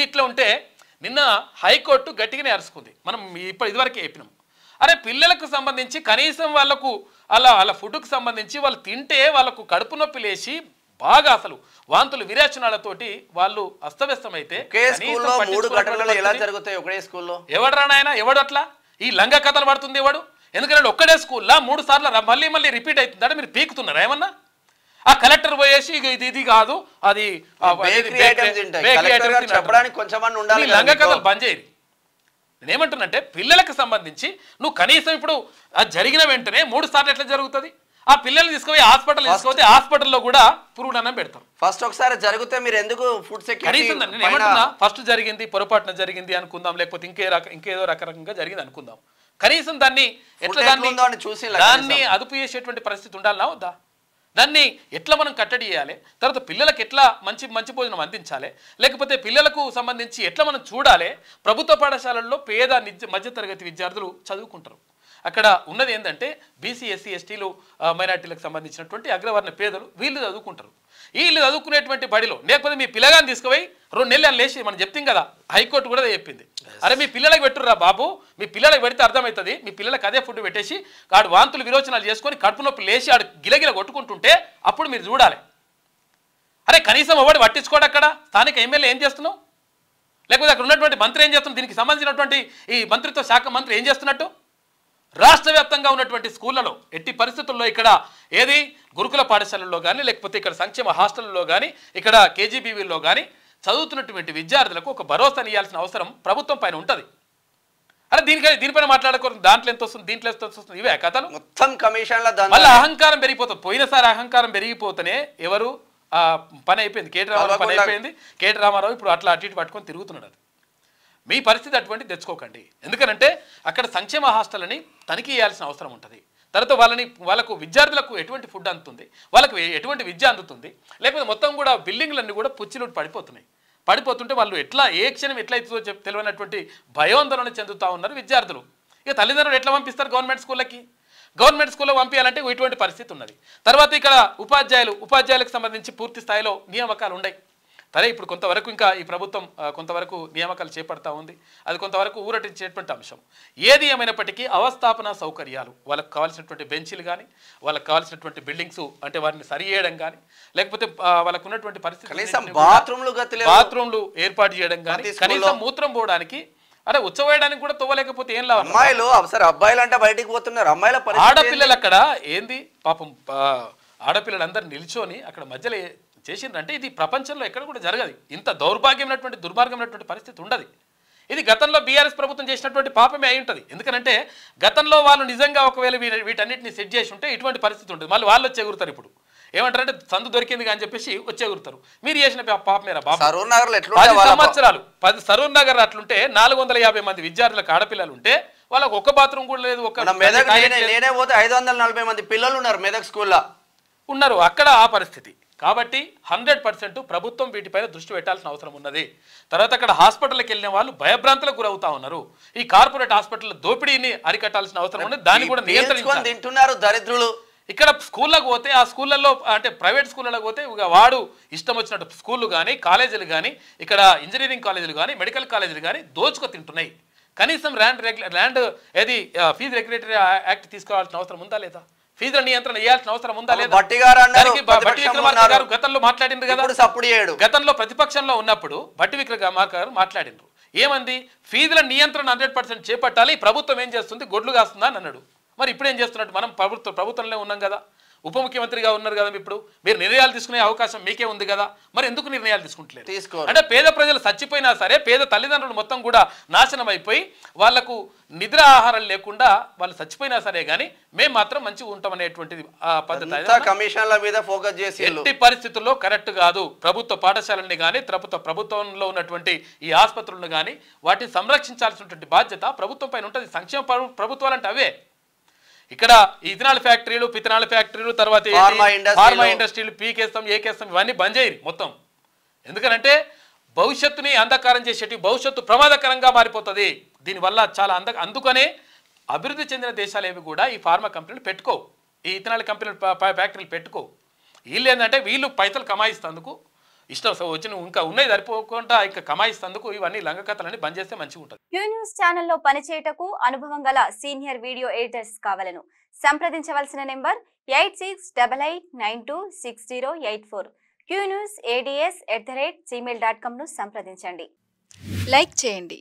ఇది ఇట్లా ఉంటే నిన్న హైకోర్టు గట్టిగానే అరుచుకుంది. మనం ఇదివరకే చెప్పినాం. అరే పిల్లలకు సంబంధించి కనీసం వాళ్ళకు అలా ఫుడ్కు సంబంధించి వాళ్ళు తింటే వాళ్ళకు కడుపు నొప్పి లేచి బాగా అసలు వాంతులు విరేచనాలతోటి వాళ్ళు అస్తవ్యస్తమైతే ఎవడరా నాయన ఎవడు అట్లా ఈ లంగ కథలు పడుతుంది ఎవడు? ఎందుకంటే ఒక్కడే స్కూల్లో 3 సార్లు మళ్ళీ రిపీట్ అవుతుందంటే మీరు పీకుతున్నారా ఏమన్నా? ఆ కలెక్టర్ పోయేసి ఇది కాదు అది లంగ కథలు బంద్ చేయరు. నేనేమంటున్నంటే పిల్లలకు సంబంధించి నువ్వు కనీసం ఇప్పుడు అది జరిగిన వెంటనే 3 సార్లు ఎట్లా జరుగుతుంది? ఆ పిల్లల్ని తీసుకుపోయి హాస్పిటల్లో కూడా పురుగుడన్నం పెడతారు. ఫస్ట్ ఒకసారి జరిగితే మీరు ఎందుకు ఫుడ్ సెక్యూరిటీ కనీసం నేను ఏమంటున్నా, ఫస్ట్ జరిగింది పొరపాటున జరిగింది అనుకుందాం, లేకపోతే ఇంకేదో రకరకంగా జరిగింది అనుకుందాం. కనీసం దాన్ని అదుపు చేసేటువంటి పరిస్థితి ఉండాలన్నా వద్దా? దాన్ని ఎట్లా మనం కట్టడి చేయాలి? తర్వాత పిల్లలకు ఎట్లా మంచి భోజనం అందించాలి? లేకపోతే పిల్లలకు సంబంధించి ఎట్లా మనం చూడాలి? ప్రభుత్వ పాఠశాలల్లో పేద మధ్యతరగతి విద్యార్థులు చదువుకుంటారు. అక్కడ ఉన్నది ఏంటంటే బీసీ ఎస్సీ ఎస్టీలు మైనార్టీలకు సంబంధించినటువంటి అగ్రవర్ణ పేదలు వీళ్ళు చదువుకుంటారు. వీళ్ళు చదువుకునేటువంటి బడిలో లేకపోతే మీ పిల్లగాని తీసుకుపోయి 2 నెలలు లేచి మనం చెప్తాం కదా, హైకోర్టు కూడా చెప్పింది. అరే మీ పిల్లలకు పెట్టుర్రా బాబు, మీ పిల్లలకు పెడితే అర్థమవుతుంది, మీ పిల్లలకు అదే ఫుడ్ పెట్టేసి ఆడు వాంతులు విరోచనాలు చేసుకొని కడుపు నొప్పి లేచి ఆడు గిలగిల కొట్టుకుంటుంటే అప్పుడు మీరు చూడాలి. అరే కనీసం ఒకటి పట్టించుకోడు. అక్కడ స్థానిక ఎమ్మెల్యే ఏం చేస్తున్నావు? లేకపోతే అక్కడ ఉన్నటువంటి మంత్రి ఏం చేస్తున్నావు? దీనికి సంబంధించినటువంటి ఈ మంత్రిత్వ శాఖ మంత్రి ఏం చేస్తున్నట్టు? రాష్ట్ర వ్యాప్తంగా ఉన్నటువంటి స్కూళ్లలో ఎట్టి పరిస్థితుల్లో ఇక్కడ ఏది గురుకుల పాఠశాలల్లో కానీ లేకపోతే ఇక్కడ సంక్షేమ హాస్టల్లో కానీ ఇక్కడ కేజీబీవీల్లో కానీ చదువుతున్నటువంటి విద్యార్థులకు ఒక భరోసాని ఇవ్వాల్సిన అవసరం ప్రభుత్వం పైన ఉంటుంది. అరే దీనిపైన మాట్లాడకూడదు. దాంట్లో ఎంత వస్తుంది, దీంట్లో ఎంత వస్తుంది, ఇవే కథలు. మొత్తం కమిషన్ల మళ్ళీ అహంకారం పెరిగిపోతుంది. పోయినసారి అహంకారం పెరిగిపోతేనే ఎవరు పని అయిపోయింది, కేటీ రామారావు పని అయిపోయింది. కేటీ రామారావు ఇప్పుడు అట్లా అటు ఇటు పట్టుకొని తిరుగుతున్నాడు. అది మీ పరిస్థితి అటువంటి తెచ్చుకోకండి. ఎందుకంటే అక్కడ సంక్షేమ హాస్టల్ని తనిఖీ చేయాల్సిన అవసరం ఉంటుంది. తర్వాత వాళ్ళకు విద్యార్థులకు ఎటువంటి ఫుడ్ అందుతుంది, వాళ్ళకు ఎటువంటి విద్య అందుతుంది, లేకపోతే మొత్తం కూడా బిల్డింగ్లన్నీ కూడా పుచ్చిలు పడిపోతుంటే వాళ్ళు ఏ క్షణం ఎట్లా అవుతుందో తెలియనటువంటి భయోందోళన చెందుతూ ఉన్నారు విద్యార్థులు. ఇక తల్లిదండ్రులు ఎట్లా పంపిస్తారు గవర్నమెంట్ స్కూళ్ళకి? గవర్నమెంట్ స్కూల్లో పంపించాలంటే ఇటువంటి పరిస్థితి ఉన్నది. తర్వాత ఇక్కడ ఉపాధ్యాయులకు సంబంధించి పూర్తి స్థాయిలో నియామకాలు ఉన్నాయి. సరే ఇప్పుడు కొంతవరకు ఇంకా ఈ ప్రభుత్వం కొంతవరకు నియామకాలు చేపడతా ఉంది. అది కొంతవరకు ఊరటించేటువంటి అంశం. ఏది ఏమైనప్పటికీ అవస్థాపన సౌకర్యాలు, వాళ్ళకు కావాల్సినటువంటి బెంచీలు కానీ వాళ్ళకు కావాల్సినటువంటి బిల్డింగ్స్ అంటే వారిని సరి చేయడం కానీ లేకపోతే వాళ్ళకు ఉన్నటువంటి పరిస్థితి బాత్రూమ్లు ఏర్పాటు చేయడం కానీ కనీసం మూత్రం పోవడానికి అరే ఉచ్చవేయడానికి కూడా తవ్వలేకపోతే ఏం లాభం? అబ్బాయిలు అంటే బయటికి పోతున్నారు, అమ్మాయిల ఆడపిల్లలు అక్కడ ఏంది పాపం ఆడపిల్లలందరూ నిల్చొని అక్కడ మధ్యలో చేసిందంటే ఇది ప్రపంచంలో ఎక్కడ కూడా జరగదు. ఇంత దౌర్భాగ్యమైనటువంటి దుర్మార్గమైనటువంటి పరిస్థితి ఉండదు. ఇది గతంలో బీఆర్ఎస్ ప్రభుత్వం చేసినటువంటి పాపమే అయి ఉంటుంది. ఎందుకంటే గతంలో వాళ్ళు నిజంగా ఒకవేళ వీటన్నిటిని సెట్ చేసి ఉంటే ఇటువంటి పరిస్థితి ఉంటుంది. మళ్ళీ వాళ్ళు వచ్చి ఎగురుతారు. ఇప్పుడు ఏమంటారంటే సందు దొరికింది అని చెప్పేసి వచ్చి ఎగురుతారు. మీరు చేసిన పాపమేరా బాబు. 10 సంవత్సరాలు సరూర్ నగర్ అట్లుంటే 450 మంది విద్యార్థులకు ఆడపిల్లలు ఉంటే వాళ్ళకి ఒక్క బాత్రూమ్ కూడా లేదు. నేనే పోతే 540 మంది పిల్లలు ఉన్నారు మెదక్ స్కూల్లో ఉన్నారు. అక్కడ ఆ పరిస్థితి. కాబట్టి 100% ప్రభుత్వం వీటిపైన దృష్టి పెట్టాల్సిన అవసరం ఉన్నది. తర్వాత అక్కడ హాస్పిటల్కి వెళ్ళిన వాళ్ళు భయభ్రాంతులకు గురవుతా ఉన్నారు. ఈ కార్పొరేట్ హాస్పిటల్ దోపిడీని అరికట్టాల్సిన అవసరం ఉన్నది. దాన్ని కూడా నియంత్రించాలి. తింటున్నారు దరిద్రులు. ఇక్కడ స్కూళ్ళకు పోతే ఆ స్కూళ్ళల్లో అంటే ప్రైవేట్ స్కూళ్ళకు పోతే వాడు ఇష్టం వచ్చినట్టు స్కూళ్ళు కానీ కాలేజీలు కానీ ఇక్కడ ఇంజనీరింగ్ కాలేజీలు కానీ మెడికల్ కాలేజీలు కానీ దోచుకు తింటున్నాయి. కనీసం ఫీజు రెగ్యులేటరీ యాక్ట్ తీసుకోవాల్సిన అవసరం ఉందా లేదా? ఫీజుల నియంత్రణ చేయాల్సిన అవసరం ఉందా లేదా? గతంలో మాట్లాడింది కదా, గతంలో ప్రతిపక్షంలో ఉన్నప్పుడు భట్టి విక్రమార్క గారు మాట్లాడిండ్రు. ఏమంది? ఫీజుల నియంత్రణ 100% చేపట్టాలి, ప్రభుత్వం ఏం చేస్తుంది గొడ్లు కాస్తుందా అని అన్నాడు. మరి ఇప్పుడు ఏం చేస్తున్నట్టు? మనం ప్రభుత్వంలో ఉన్నాం కదా, ఉప ముఖ్యమంత్రిగా ఉన్నారు కదా, ఇప్పుడు మీరు నిర్ణయాలు తీసుకునే అవకాశం మీకే ఉంది కదా, మరి ఎందుకు నిర్ణయాలు తీసుకుంటలేదు? అంటే పేద ప్రజలు చచ్చిపోయినా సరే పేద తల్లిదండ్రులు మొత్తం కూడా నాశనం అయిపోయి వాళ్లకు నిద్ర ఆహారం లేకుండా వాళ్ళు చచ్చిపోయినా సరే కానీ మేము మాత్రం మంచిగా ఉంటాం అనేటువంటిది పద్ధతి కమిషన్ల మీద ఫోకస్ చేసి ఎట్టి పరిస్థితుల్లో కరెక్ట్ కాదు. ప్రభుత్వ పాఠశాలని కానీ ప్రభుత్వంలో ఉన్నటువంటి ఈ ఆసుపత్రులను కానీ వాటిని సంరక్షించాల్సినటువంటి బాధ్యత ప్రభుత్వం పైన ఉంటుంది. సంక్షేమ ప్రభుత్వాలు అంటే అవే. ఇక్కడ ఇథనాల్ ఫ్యాక్టరీలు పిథనాల్ ఫ్యాక్టరీలు తర్వాత ఫార్మా ఇండస్ట్రీలు పీకేస్తాం ఏకేస్తాం ఇవన్నీ బంద్ చేయరు మొత్తం. ఎందుకంటే భవిష్యత్తుని అంధకారం చేసేటి భవిష్యత్తు ప్రమాదకరంగా మారిపోతుంది దీనివల్ల చాలా అందుకనే అభివృద్ధి చెందిన దేశాలు ఏవి కూడా ఈ ఫార్మా కంపెనీలు పెట్టుకోవు, ఈ ఇథనాల్ కంపెనీలు ఫ్యాక్టరీలు పెట్టుకోవు. వీళ్ళు ఏంటంటే వీళ్ళు పైసలు కమాయిస్తేందుకు ఇష్టం సో వచ్చి నువ్వు ఇంకా ఉన్నాయి సరిపోకుండా ఇంకా కమాయిస్తందుకు ఇవన్నీ లంగ కథలని బంద్ చేస్తే మంచిగా ఉంటుంది. క్యూ న్యూస్ ఛానల్లో పనిచేయటకు అనుభవం గల సీనియర్ వీడియో ఎడిటర్స్ కావాలను సంప్రదించవలసిన నెంబర్ 8688926084. qnewsads@gmail.com ను సంప్రదించండి. లైక్ చేయండి.